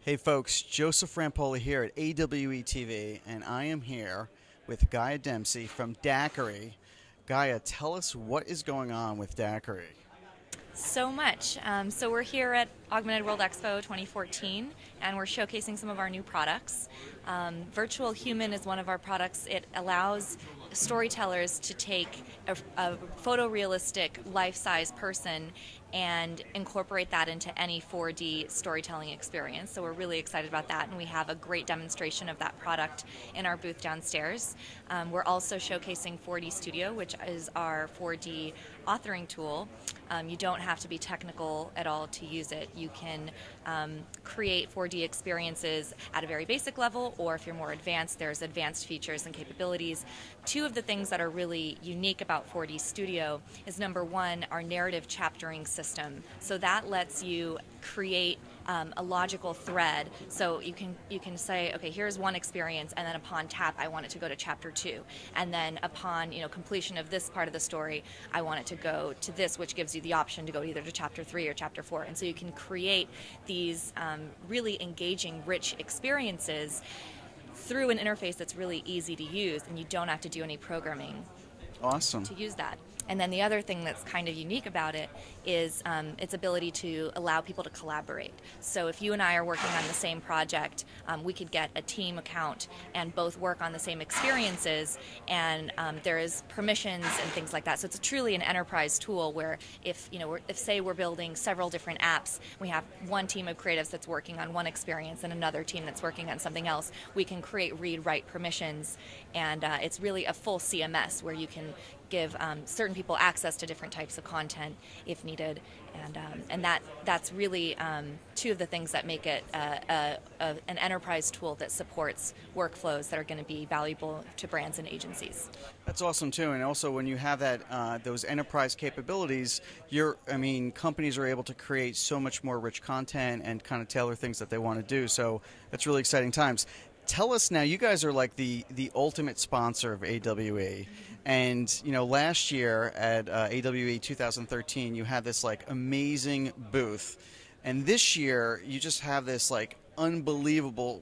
Hey folks, Joseph Rampoli here at AWE TV, and I am here with Gaia Dempsey from Daqri. Gaia, tell us what is going on with Daqri. So much. So we're here at Augmented World Expo 2014, and we're showcasing some of our new products. Virtual Human is one of our products. It allows storytellers to take a photorealistic, life-size person and incorporate that into any 4D storytelling experience. So we're really excited about that, and we have a great demonstration of that product in our booth downstairs. We're also showcasing 4D Studio, which is our 4D authoring tool. You don't have to be technical at all to use it. You can create 4D experiences at a very basic level, or if you're more advanced, there's advanced features and capabilities. Two of the things that are really unique about 4D Studio is, number one, our narrative chaptering system. So that lets you create a logical thread. So you can say, okay, here's one experience, and then upon tap, I want it to go to chapter 2, and then upon completion of this part of the story, I want it to go to this, which gives you the option to go either to chapter 3 or chapter 4. And so you can create these really engaging, rich experiences through an interface that's really easy to use, and you don't have to do any programming Awesome. to use that. And then the other thing that's kind of unique about it is its ability to allow people to collaborate. So if you and I are working on the same project, we could get a team account and both work on the same experiences, and there is permissions and things like that. So it's truly an enterprise tool where if say we're building several different apps, we have one team of creatives that's working on one experience and another team that's working on something else, we can create read-write permissions, and it's really a full CMS where you can give certain people access to different types of content if needed, and that's really two of the things that make it an enterprise tool that supports workflows that are going to be valuable to brands and agencies. That's awesome too, and also when you have that those enterprise capabilities, companies are able to create so much more rich content and kind of tailor things that they want to do. So that's really exciting times. Tell us now, you guys are like the ultimate sponsor of AWE, and last year at AWE 2013 you had this like amazing booth, and this year you just have this like unbelievable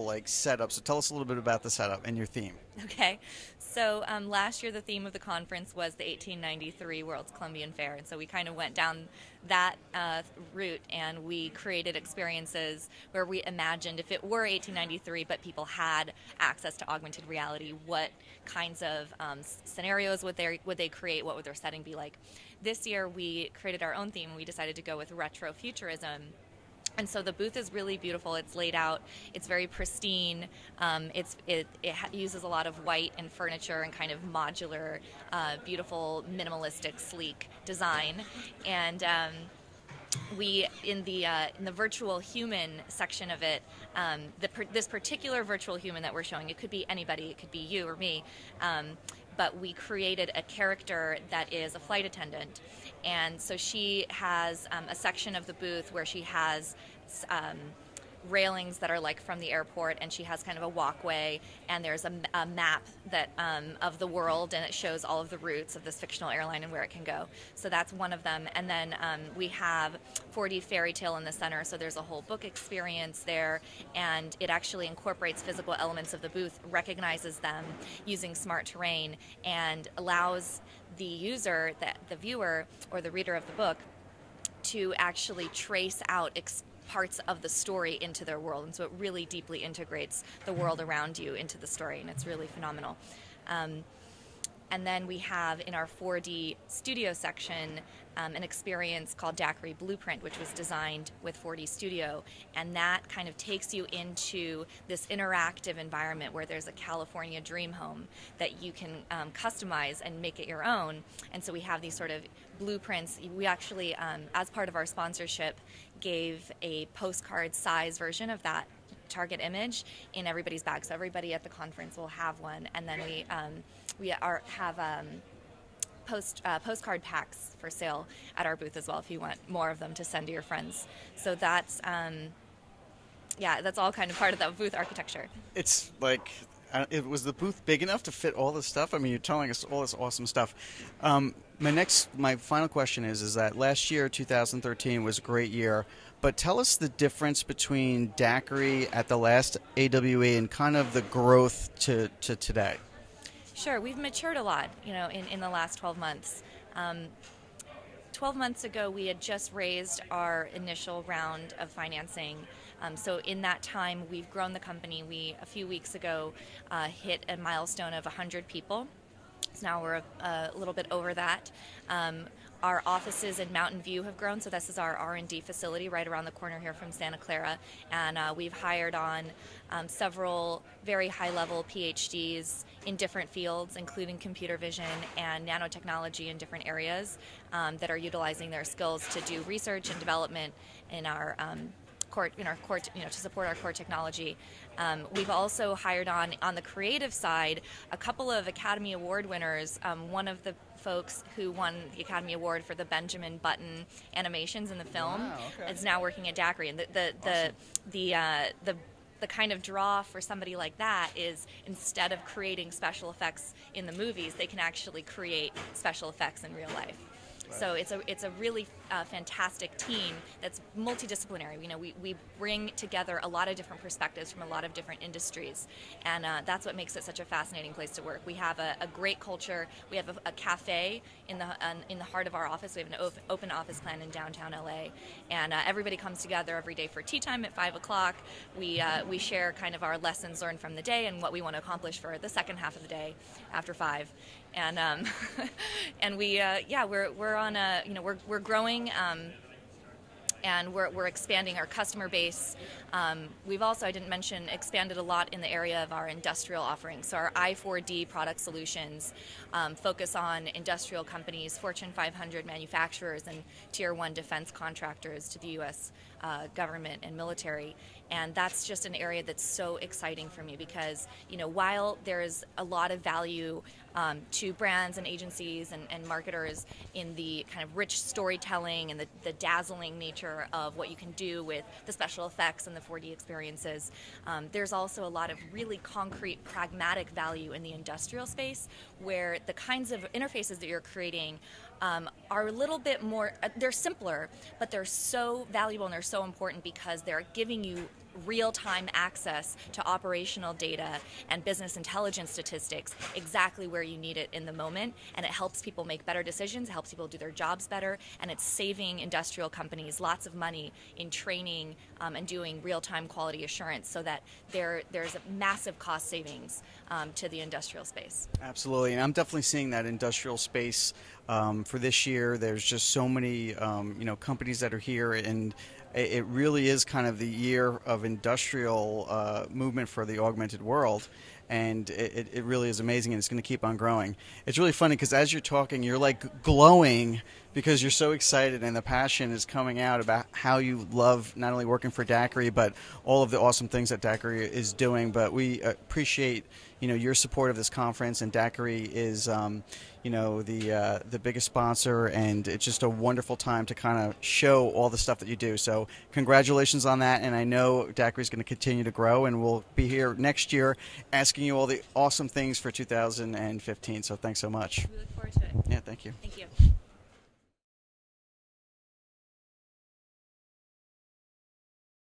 like setup. So tell us a little bit about the setup and your theme. Okay, so last year the theme of the conference was the 1893 World's Columbian Fair, and so we kind of went down that route, and we created experiences where we imagined if it were 1893 but people had access to augmented reality, what kinds of scenarios would they create, what would their setting be like. This year we created our own theme. We decided to go with retro futurism. And so the booth is really beautiful. It's laid out. It's very pristine. It uses a lot of white and furniture and kind of modular, beautiful, minimalistic, sleek design. And we in the virtual human section of it, this particular virtual human that we're showing, it could be anybody. It could be you or me. But we created a character that is a flight attendant. And so she has a section of the booth where she has railings that are like from the airport, and she has kind of a walkway, and there's a map that of the world, and it shows all of the routes of this fictional airline and where it can go. So that's one of them. And then we have 4D Fairy Tale in the center, so there's a whole book experience there, and it actually incorporates physical elements of the booth, recognizes them using smart terrain, and allows the user, the viewer or the reader of the book, to actually trace out parts of the story into their world. And so it really deeply integrates the world around you into the story, and it's really phenomenal. And then we have in our 4D Studio section an experience called Daqri Blueprint, which was designed with 4D Studio, and that kind of takes you into this interactive environment where there's a California dream home that you can customize and make it your own. And so we have these sort of blueprints. We actually, as part of our sponsorship, gave a postcard size version of that target image in everybody's bag. So everybody at the conference will have one, and then we have postcard packs for sale at our booth as well if you want more of them to send to your friends. So that's all kind of part of that booth architecture. It's like Was the booth big enough to fit all this stuff? I mean, you're telling us all this awesome stuff. My final question is that last year, 2013, was a great year, but tell us the difference between Daqri at the last AWE and kind of the growth to today. Sure, we've matured a lot, in the last 12 months. 12 months ago, we had just raised our initial round of financing. So in that time, we've grown the company. We, a few weeks ago, hit a milestone of 100 people. So now we're a little bit over that. Our offices in Mountain View have grown, so this is our R&D facility right around the corner here from Santa Clara, and we've hired on several very high-level PhDs in different fields, including computer vision and nanotechnology in different areas, that are utilizing their skills to do research and development in our core, to support our core technology. We've also hired on the creative side a couple of Academy Award winners. One of the folks who won the Academy Award for the Benjamin Button animations in the film is now working at Daqri, and the kind of draw for somebody like that is, instead of creating special effects in the movies, they can actually create special effects in real life. So it's a really fantastic team that's multidisciplinary. We bring together a lot of different perspectives from a lot of different industries, and that's what makes it such a fascinating place to work. We have a great culture. We have a cafe in the heart of our office. We have an open office plan in downtown LA, and everybody comes together every day for tea time at 5 o'clock. We share kind of our lessons learned from the day and what we want to accomplish for the second half of the day after 5. And and we're on a we're growing, and we're expanding our customer base. We've also, I didn't mention, expanded a lot in the area of our industrial offerings. So our I4D product solutions focus on industrial companies, Fortune 500 manufacturers, and Tier 1 defense contractors to the U.S. Government and military. And that's just an area that's so exciting for me because, while there's a lot of value to brands and agencies and marketers in the kind of rich storytelling and the dazzling nature of what you can do with the special effects and the 4D experiences, there's also a lot of really concrete, pragmatic value in the industrial space, where the kinds of interfaces that you're creating are a little bit more, they're simpler, but they're so valuable and they're so important because they're giving you real-time access to operational data and business intelligence statistics exactly where you need it in the moment, and it helps people make better decisions, it helps people do their jobs better, and it's saving industrial companies lots of money in training and doing real-time quality assurance, so that there's a massive cost savings to the industrial space. Absolutely, and I'm definitely seeing that industrial space for this year. There's just so many companies that are here, and it really is kind of the year of industrial movement for the augmented world, and it really is amazing, and it's going to keep on growing. It's really funny because as you're talking, you're like glowing because you're so excited, and the passion is coming out about how you love not only working for Daqri, but all of the awesome things that Daqri is doing. But we appreciate your support of this conference, and Daqri is the biggest sponsor, and it's just a wonderful time to kind of show all the stuff that you do. So congratulations on that, and I know Daqri is going to continue to grow, and we'll be here next year asking you all the awesome things for 2015. So thanks so much. We look forward to it. Yeah, thank you. Thank you.